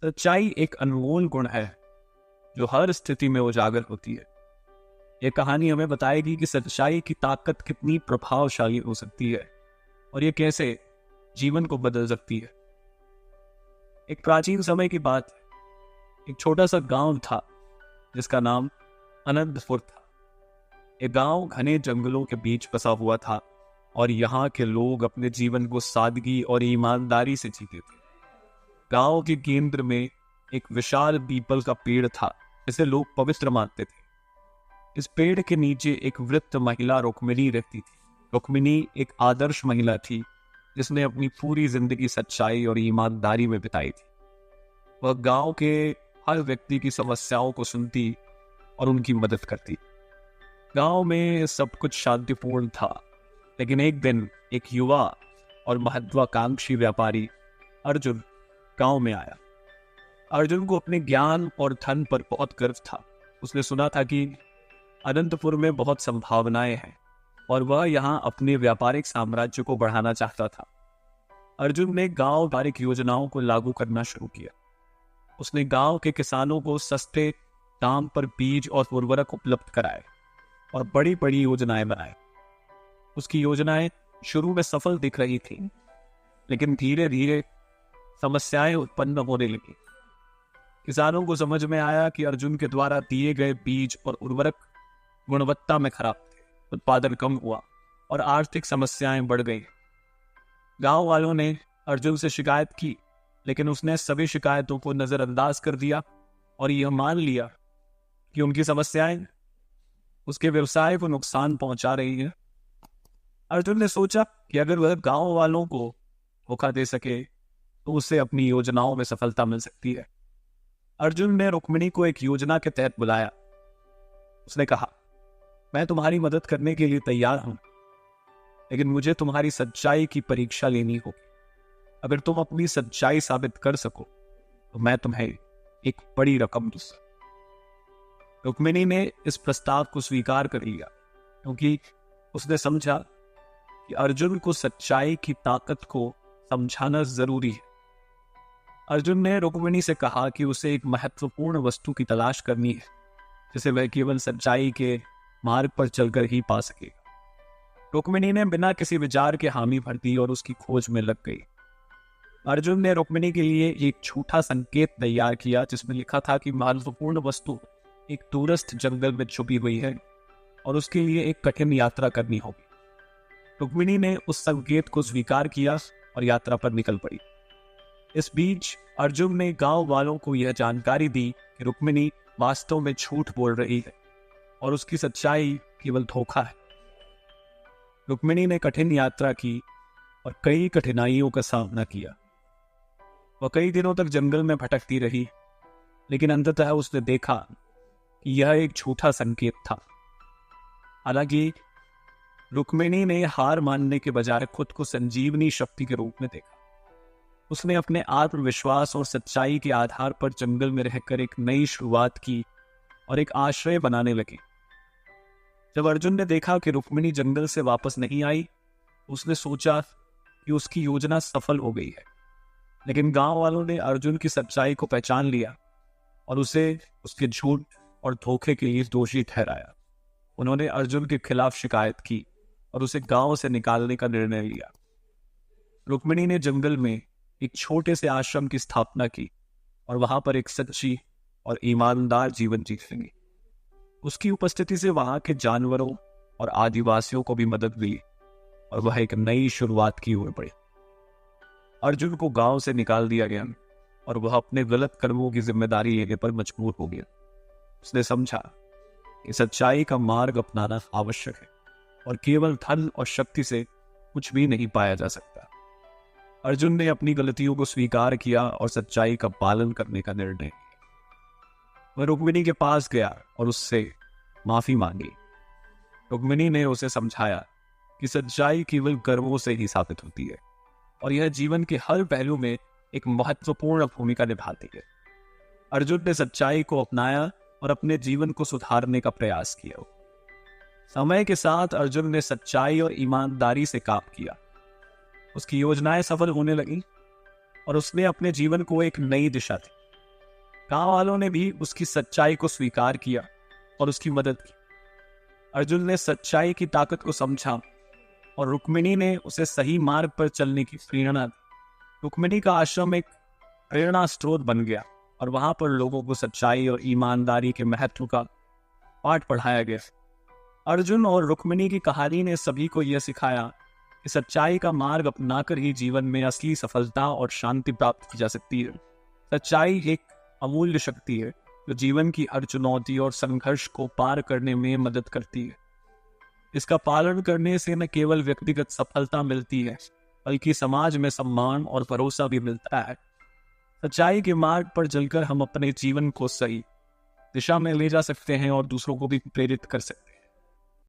सच्चाई एक अनमोल गुण है जो हर स्थिति में उजागर होती है। यह कहानी हमें बताएगी कि सच्चाई की ताकत कितनी प्रभावशाली हो सकती है और यह कैसे जीवन को बदल सकती है। एक प्राचीन समय की बात है। एक छोटा सा गांव था जिसका नाम अनंतपुर था। यह गांव घने जंगलों के बीच बसा हुआ था और यहाँ के लोग अपने जीवन को सादगी और ईमानदारी से जीते थे। गांव के केंद्र में एक विशाल पीपल का पेड़ था जिसे लोग पवित्र मानते थे। इस पेड़ के नीचे एक वृद्ध महिला रुक्मिणी रहती थी। रुक्मिणी एक आदर्श महिला थी जिसने अपनी पूरी जिंदगी सच्चाई और ईमानदारी में बिताई थी। वह गांव के हर व्यक्ति की समस्याओं को सुनती और उनकी मदद करती। गांव में सब कुछ शांतिपूर्ण था, लेकिन एक दिन एक युवा और महत्वाकांक्षी व्यापारी अर्जुन गांव में आया। अर्जुन को अपने ज्ञान और धन पर बहुत गर्व था। उसने सुना था कि अनंतपुर में बहुत संभावनाएं हैं और वह यहाँ अपने व्यापारिक साम्राज्य को बढ़ाना चाहता था। अर्जुन ने गांव व्यापारिक योजनाओं को लागू करना शुरू किया। उसने गांव के किसानों को सस्ते दाम पर बीज और उर्वरक उपलब्ध कराए और बड़ी बड़ी योजनाएं बनाए। उसकी योजनाएं शुरू में सफल दिख रही थी, लेकिन धीरे धीरे समस्याएं उत्पन्न होने लगी। किसानों को समझ में आया कि अर्जुन के द्वारा दिए गए बीज और उर्वरक गुणवत्ता में खराब थे, उत्पादन कम हुआ और आर्थिक समस्याएं बढ़ गई। गांव वालों ने अर्जुन से शिकायत की, लेकिन उसने सभी शिकायतों को नजरअंदाज कर दिया और यह मान लिया कि उनकी समस्याएं उसके व्यवसाय को नुकसान पहुंचा रही हैं। अर्जुन ने सोचा कि अगर वह गांव वालों को धोखा दे सके तो उसे अपनी योजनाओं में सफलता मिल सकती है। अर्जुन ने रुक्मिणी को एक योजना के तहत बुलाया। उसने कहा, मैं तुम्हारी मदद करने के लिए तैयार हूं, लेकिन मुझे तुम्हारी सच्चाई की परीक्षा लेनी होगी। अगर तुम अपनी सच्चाई साबित कर सको तो मैं तुम्हें एक बड़ी रकम दूंगा। रुक्मिणी ने इस प्रस्ताव को स्वीकार कर लिया क्योंकि उसने समझा कि अर्जुन को सच्चाई की ताकत को समझाना जरूरी है। अर्जुन ने रुक्मिणी से कहा कि उसे एक महत्वपूर्ण वस्तु की तलाश करनी है जिसे वह केवल सच्चाई के मार्ग पर चलकर ही पा सकेगा। रुक्मिणी ने बिना किसी विचार के हामी भर दी और उसकी खोज में लग गई। अर्जुन ने रुक्मिणी के लिए एक झूठा संकेत तैयार किया जिसमें लिखा था कि महत्वपूर्ण वस्तु एक दूरस्थ जंगल में छुपी हुई है और उसके लिए एक कठिन यात्रा करनी होगी। रुक्मिणी ने उस संकेत को स्वीकार किया और यात्रा पर निकल पड़ी। इस बीच अर्जुन ने गांव वालों को यह जानकारी दी कि रुक्मिणी वास्तव में झूठ बोल रही है और उसकी सच्चाई केवल धोखा है। रुक्मिणी ने कठिन यात्रा की और कई कठिनाइयों का सामना किया। वह कई दिनों तक जंगल में भटकती रही, लेकिन अंततः उसने देखा कि यह एक झूठा संकेत था। हालांकि रुक्मिणी ने हार मानने के बजाय खुद को संजीवनी शक्ति के रूप में देखा। उसने अपने आत्मविश्वास और सच्चाई के आधार पर जंगल में रहकर एक नई शुरुआत की और एक आश्रय बनाने लगी। जब अर्जुन ने देखा कि रुक्मिणी जंगल से वापस नहीं आई, उसने सोचा कि उसकी योजना सफल हो गई है। लेकिन गांव वालों ने अर्जुन की सच्चाई को पहचान लिया और उसे उसके झूठ और धोखे के लिए दोषी ठहराया। उन्होंने अर्जुन के खिलाफ शिकायत की और उसे गांव से निकालने का निर्णय लिया। रुक्मिणी ने जंगल में एक छोटे से आश्रम की स्थापना की और वहां पर एक सच्ची और ईमानदार जीवन जी सकी। उसकी उपस्थिति से वहां के जानवरों और आदिवासियों को भी मदद मिली और वह एक नई शुरुआत की ओर बढ़े। अर्जुन को गांव से निकाल दिया गया और वह अपने गलत कर्मों की जिम्मेदारी लेने पर मजबूर हो गया। उसने समझा कि सच्चाई का मार्ग अपनाना आवश्यक है और केवल धन और शक्ति से कुछ भी नहीं पाया जा सकता। अर्जुन ने अपनी गलतियों को स्वीकार किया और सच्चाई का पालन करने का निर्णय लिया। वह रुक्मिणी के पास गया और उससे माफी मांगी। रुक्मिणी ने उसे समझाया कि सच्चाई केवल कर्मों से ही साबित होती है और यह जीवन के हर पहलू में एक महत्वपूर्ण भूमिका निभाती है। अर्जुन ने सच्चाई को अपनाया और अपने जीवन को सुधारने का प्रयास किया। समय के साथ अर्जुन ने सच्चाई और ईमानदारी से काम किया। उसकी योजनाएं सफल होने लगी और उसने अपने जीवन को एक नई दिशा दी। गांव वालों ने भी उसकी सच्चाई को स्वीकार किया और उसकी मदद की। अर्जुन ने सच्चाई की ताकत को समझा और रुक्मिणी ने उसे सही मार्ग पर चलने की प्रेरणा दी। रुक्मिणी का आश्रम एक प्रेरणा स्रोत बन गया और वहां पर लोगों को सच्चाई और ईमानदारी के महत्व का पाठ पढ़ाया गया। अर्जुन और रुक्मिणी की कहानी ने सभी को यह सिखाया कि सच्चाई का मार्ग अपनाकर ही जीवन में असली सफलता और शांति प्राप्त की जा सकती है। सच्चाई एक अमूल्य शक्ति है जो जीवन की हर चुनौती और संघर्ष को पार करने में मदद करती है। इसका पालन करने से न केवल व्यक्तिगत सफलता मिलती है बल्कि समाज में सम्मान और भरोसा भी मिलता है। सच्चाई के मार्ग पर चलकर हम अपने जीवन को सही दिशा में ले जा सकते हैं और दूसरों को भी प्रेरित कर सकते हैं।